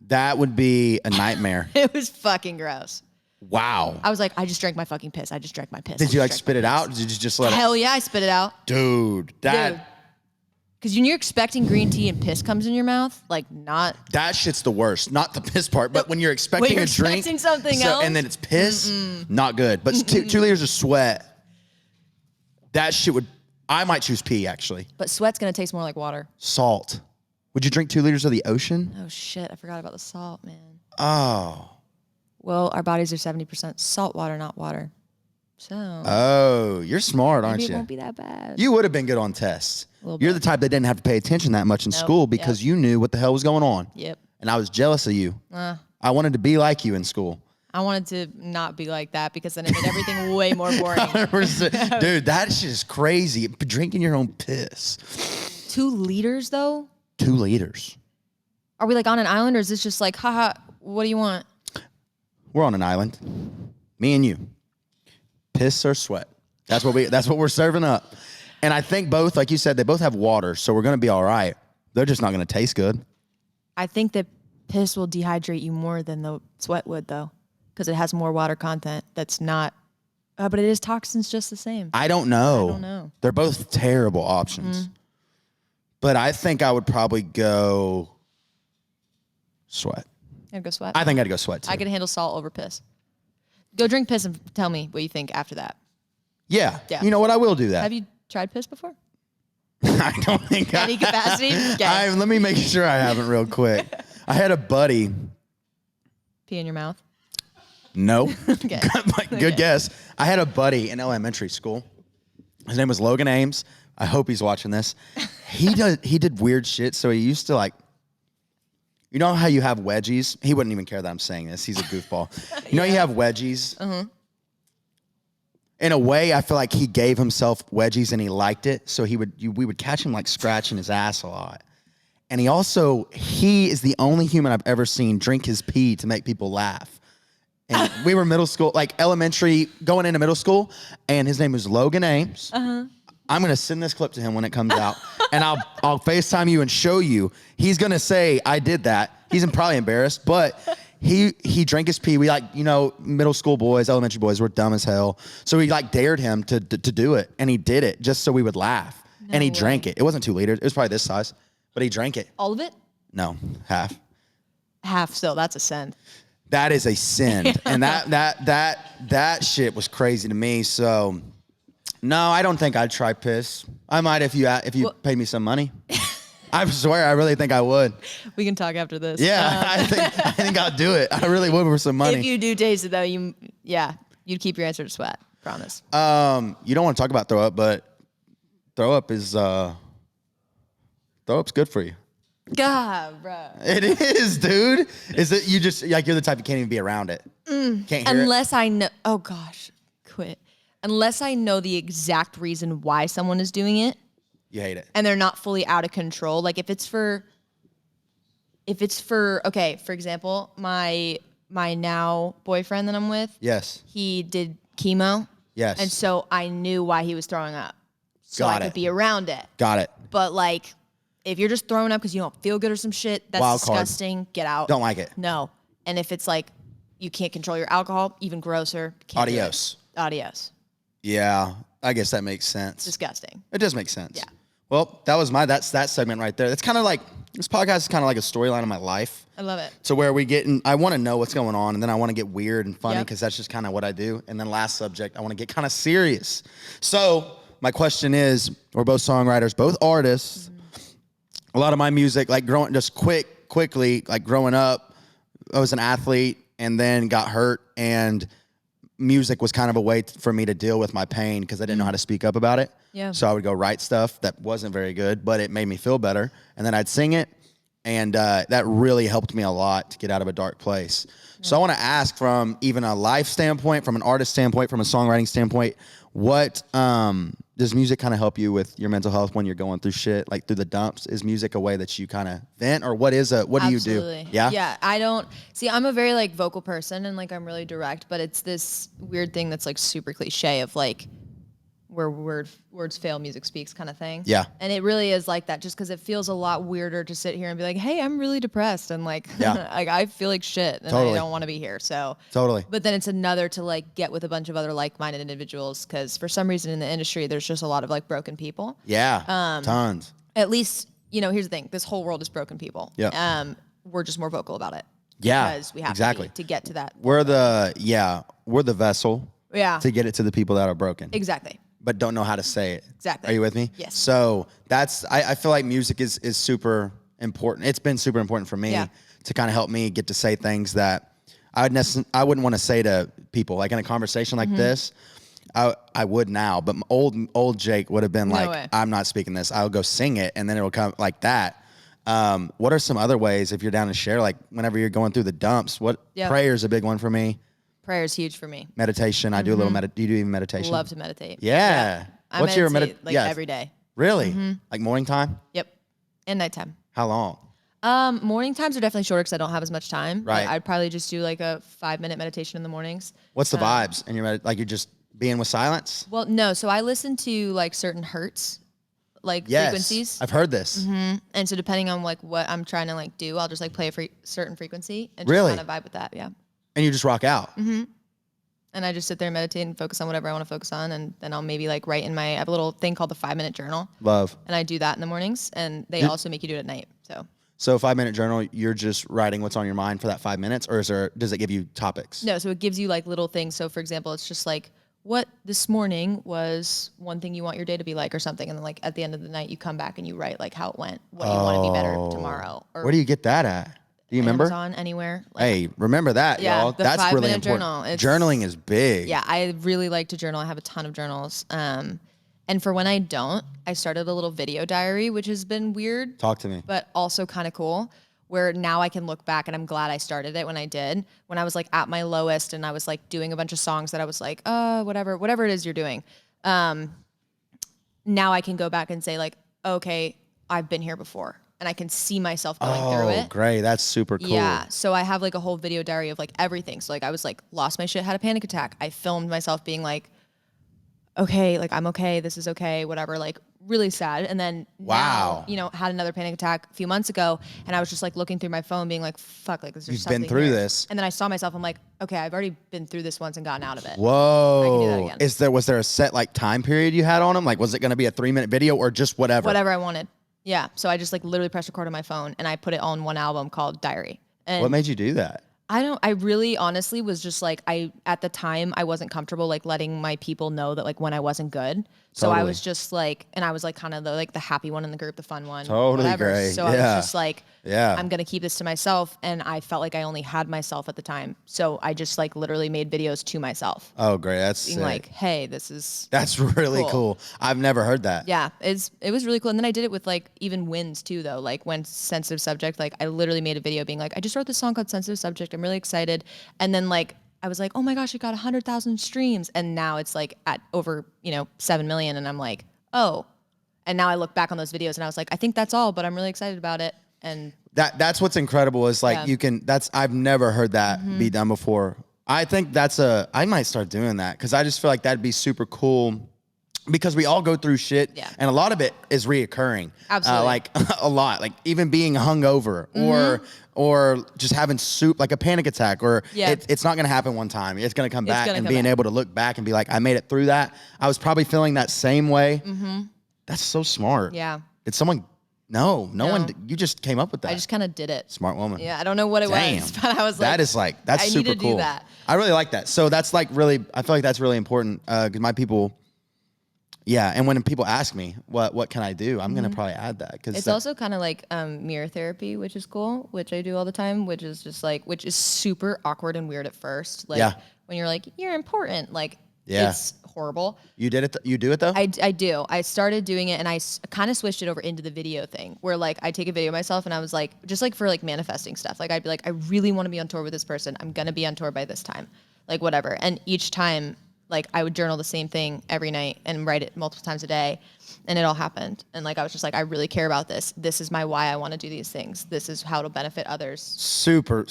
That would be a nightmare. It was fucking gross. Wow. I was like, I just drank my fucking piss. I just drank my piss. Did you like spit it out? Did you just let it? Hell yeah, I spit it out. Dude, Because when you're expecting green tea and piss comes in your mouth, like not. That shit's the worst. Not the piss part, but when you're expecting a drink. Expecting something else. And then it's piss, not good. But 2 liters of sweat, that shit would, I might choose pee actually. But sweat's going to taste more like water. Salt. Would you drink 2 liters of the ocean? Oh shit, I forgot about the salt, man. Oh. Well, our bodies are 70% salt water, not water. So. Oh, you're smart, aren't maybe you? It won't be that bad. You would have been good on tests. You're the type that didn't have to pay attention that much in school because you knew what the hell was going on. Yep. And I was jealous of you. I wanted to be like you in school. I wanted to not be like that because then it made everything way more boring. 100%. Dude, that shit is crazy. Drinking your own piss. 2 liters though? 2 liters. Are we like on an island or is this just like, haha, what do you want? We're on an island. Me and you. Piss or sweat. That's what we're serving up. And I think both, like you said, they both have water, so we're gonna be all right. They're just not gonna taste good. I think that piss will dehydrate you more than the sweat would though. Because it has more water content that's not, but it is toxins just the same. I don't know. I don't know. They're both terrible options. But I think I would probably go sweat. I'd go sweat. I think I'd go sweat too. I could handle salt over piss. Go drink piss and tell me what you think after that. Yeah. You know what? I will do that. Have you tried piss before? I don't think Any capacity? Okay. Let me make sure I haven't real quick. I had a buddy. Pee in your mouth? No. Okay. Good guess. I had a buddy in elementary school. His name was Logan Ames. I hope he's watching this. He did weird shit. So he used to like, you know how you have wedgies? He wouldn't even care that I'm saying this. He's a goofball. You know you have wedgies? In a way, I feel like he gave himself wedgies and he liked it. So we would catch him like scratching his ass a lot. And he is the only human I've ever seen drink his pee to make people laugh. And we were middle school, like elementary, going into middle school, and his name was Logan Ames. I'm gonna send this clip to him when it comes out, and I'll FaceTime you and show you. He's gonna say I did that. He's probably embarrassed, but he drank his pee. We middle school boys, elementary boys, were dumb as hell. So we dared him to do it, and he did it just so we would laugh. No and he way. drank it. It wasn't 2 liters. It was probably this size, but he drank it. All of it? No, half. Half still. That's a send. That is a sin. And that shit was crazy to me. So no, I don't think I'd try piss. I might if you paid me some money. I swear, I really think I would. We can talk after this. Yeah, I think I'll do it. I really would for some money. If you do taste it though, you'd keep your answer to sweat. Promise. You don't want to talk about throw up, but throw up's good for you. God, bro. It is, dude. Is it you just you're the type you can't even be around it? Can't hear Unless I know. Oh gosh, quit. Unless I know the exact reason why someone is doing it. You hate it. And they're not fully out of control. Like if it's for okay, for example, my now boyfriend that I'm with. Yes. He did chemo. Yes. And so I knew why he was throwing up. So I could be around it. Got it. But like, if you're just throwing up because you don't feel good or some shit, that's Wild card. disgusting. Get out. Don't like it. No. And if it's like you can't control your alcohol, even grosser. Can't do it. Adios. Adios. Yeah, I guess that makes sense. Disgusting. It does make sense. Yeah. Well, that's that segment right there. That's kind of like this podcast is kind of like a storyline of my life. I love it. So where I want to know what's going on, and then I want to get weird and funny Yep. because that's just kind of what I do. And then last subject, I want to get kind of serious. So my question is, we're both songwriters, both artists. A lot of my music, like quickly, like growing up, I was an athlete and then got hurt, and music was kind of a way for me to deal with my pain because I didn't know how to speak up about it. Yeah. So I would go write stuff that wasn't very good, but it made me feel better, and then I'd sing it, And that really helped me a lot to get out of a dark place. So I want to ask, from even a life standpoint, from an artist standpoint, from a songwriting standpoint, what does music kind of help you with your mental health when you're going through shit, like through the dumps? Is music a way that you kind of vent, or what do you do? Yeah, I don't see. I'm a very like vocal person, and like I'm really direct, but it's this weird thing that's like super cliche of like where words fail, music speaks kind of thing. Yeah. And it really is like that, just because it feels a lot weirder to sit here and be like, hey, I'm really depressed and like, like I feel like shit and I don't want to be here. So totally. But then it's another to like get with a bunch of other like-minded individuals, because for some reason in the industry there's just a lot of like broken people. Yeah. Tons. At least, here's the thing: this whole world is broken people. Yeah. We're just more vocal about it. Yeah. Because we have to get to that. We're the vessel. Yeah. To get it to the people that are broken. Exactly. But don't know how to say it. Exactly. Are you with me? Yes. So I feel like music is super important. It's been super important for me to kind of help me get to say things that I wouldn't want to say to people. Like in a conversation like this, I would now, but old Jake would have been I'm not speaking this. I'll go sing it, and then it'll come like that. What are some other ways, if you're down to share, like whenever you're going through the dumps? Prayer is a big one for me. Prayer is huge for me. Meditation. I do a little do you do even meditation? Love to meditate. Yeah. What's your meditation? Every day. Really? Like morning time? Yep. And nighttime. How long? Morning times are definitely shorter because I don't have as much time. Right. I'd probably just do like a 5-minute meditation in the mornings. What's the vibes? And you're just being with silence? Well, no. So I listen to like certain hertz, like frequencies. I've heard this. And so depending on like what I'm trying to like do, I'll just like play a certain frequency and Really? just kind of vibe with that. Yeah. And you just rock out. And I just sit there and meditate and focus on whatever I want to focus on. And then I'll maybe like write I have a little thing called the 5-minute journal. Love. And I do that in the mornings, and they also make you do it at night. So 5-minute journal, you're just writing what's on your mind for that 5 minutes, or does it give you topics? No, so it gives you like little things. So for example, it's just like, what this morning was one thing you want your day to be like or something. And then like at the end of the night, you come back and you write like how it went, what you want to be better tomorrow. Or where do you get that at? Do you remember? Amazon, anywhere. Like, hey, remember that, y'all. That's really important. Journal. Journaling is big. Yeah, I really like to journal. I have a ton of journals. And for when I don't, I started a little video diary, which has been weird. Talk to me. But also kind of cool, where now I can look back, and I'm glad I started it when I did. When I was like at my lowest and I was like doing a bunch of songs that I was like, whatever it is you're doing. Now I can go back and say like, okay, I've been here before. And I can see myself going through it. Oh, great. That's super cool. Yeah. So I have like a whole video diary of like everything. So like I was like, lost my shit, had a panic attack. I filmed myself being like, okay, like I'm okay, this is okay, whatever, like really sad. And then now, had another panic attack a few months ago, and I was just like looking through my phone being like, fuck, like there's You've something been through here. this. And then I saw myself, I'm like, okay, I've already been through this once and gotten out of it. Whoa. I can do that again. Was there a set like time period you had on them? Like was it going to be a 3-minute video or just whatever? Whatever I wanted. Yeah. So I just like literally pressed record on my phone, and I put it on one album called Diary. And what made you do that? I really honestly was just like, at the time I wasn't comfortable like letting my people know that like when I wasn't good. So I was just like, and I was like kind of the happy one in the group, the fun one. Totally whatever. great. So I was just like, yeah, I'm going to keep this to myself. And I felt like I only had myself at the time. So I just like literally made videos to myself. Oh, great. That's being sick. like, hey, that's really cool. I've never heard that. Yeah. It was really cool. And then I did it with like even wins too, though. Like when sensitive subject, like I literally made a video being like, I just wrote this song called Sensitive Subject. I'm really excited. And then like, I was like, oh my gosh, it got 100,000 streams. And now it's like at over, 7 million. And I'm like, oh. And now I look back on those videos and I was like, I think that's all, but I'm really excited about it. And that's what's incredible is like I've never heard that be done before. I think I might start doing that because I just feel like that'd be super cool because we all go through shit and a lot of it is reoccurring. Absolutely. Like a lot, like even being hungover or just having like a panic attack or it's not going to happen one time. It's going to come back and being able to look back and be like, I made it through that. I was probably feeling that same way. That's so smart. Yeah. Did someone? No one. You just came up with that. I just kind of did it. Smart woman. Yeah, I don't know what it was, but I was like, that's I super need to cool. do that. I really like that. So that's like really, I feel like that's really important because my people. Yeah, and when people ask me what can I do, I'm gonna probably add that because it's also kind of like mirror therapy, which is cool, which I do all the time, which is just like which is super awkward and weird at first. Like when you're like you're important, like it's horrible. You did it. You do it though. I do. I started doing it, and I kind of switched it over into the video thing, where like I take a video of myself, and I was like, just like for like manifesting stuff. Like I'd be like, I really want to be on tour with this person. I'm gonna be on tour by this time, like whatever. And each time, like I would journal the same thing every night and write it multiple times a day, and it all happened. And like I was just like, I really care about this. This is my why I want to do these things. This is how it'll benefit others. Super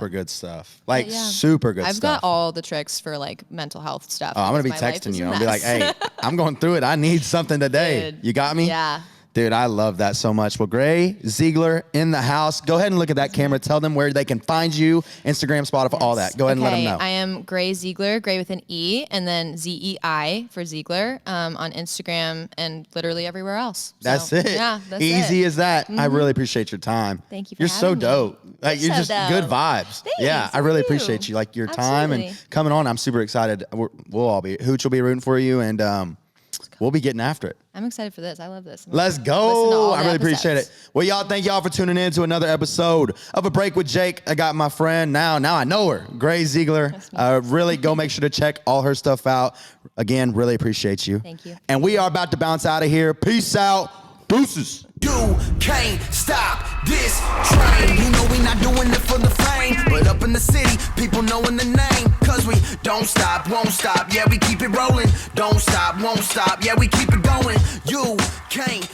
good stuff. Like Yeah. super good I've stuff. got all the tricks for like mental health stuff. Oh, I'm gonna be because my life texting is you. a I'm gonna be like, mess. hey, I'm going through it. I need something today. Dude. You got me? Yeah. Dude, I love that so much. Well, Gray Zeigler in the house. Go ahead and look at that camera. Tell them where they can find you, Instagram, Spotify, all that. Go ahead and let them know. I am Gray Zeigler, Gray with an E, and then ZEI for Zeigler on Instagram and literally everywhere else. So, That's it. Yeah, that's Easy it. as that. I really appreciate your time. Thank you for You're so having me. dope. Like you're so just good dope. vibes. Thanks, Yeah, I you really too. appreciate you. Like your time and Absolutely. coming on. I'm super excited. We'll all be. Hooch will be rooting for you, and we'll be getting after it. I'm excited for this. I love this. Let's Listen to all go. the I really appreciate episodes. it. Well, y'all, thank y'all for tuning in to another episode of A Break with Jake. I got my friend now I know her, Gray Zeigler. Really go make sure to check all her stuff out. Again, really appreciate you. Thank you. And we are about to bounce out of here. Peace out. Deuces. You can't stop this train. You know we not doing it for the fame, but up in the city, people knowing the name. Cause we don't stop, won't stop, yeah, we keep it rolling. Don't stop, won't stop, yeah, we keep it going. You can't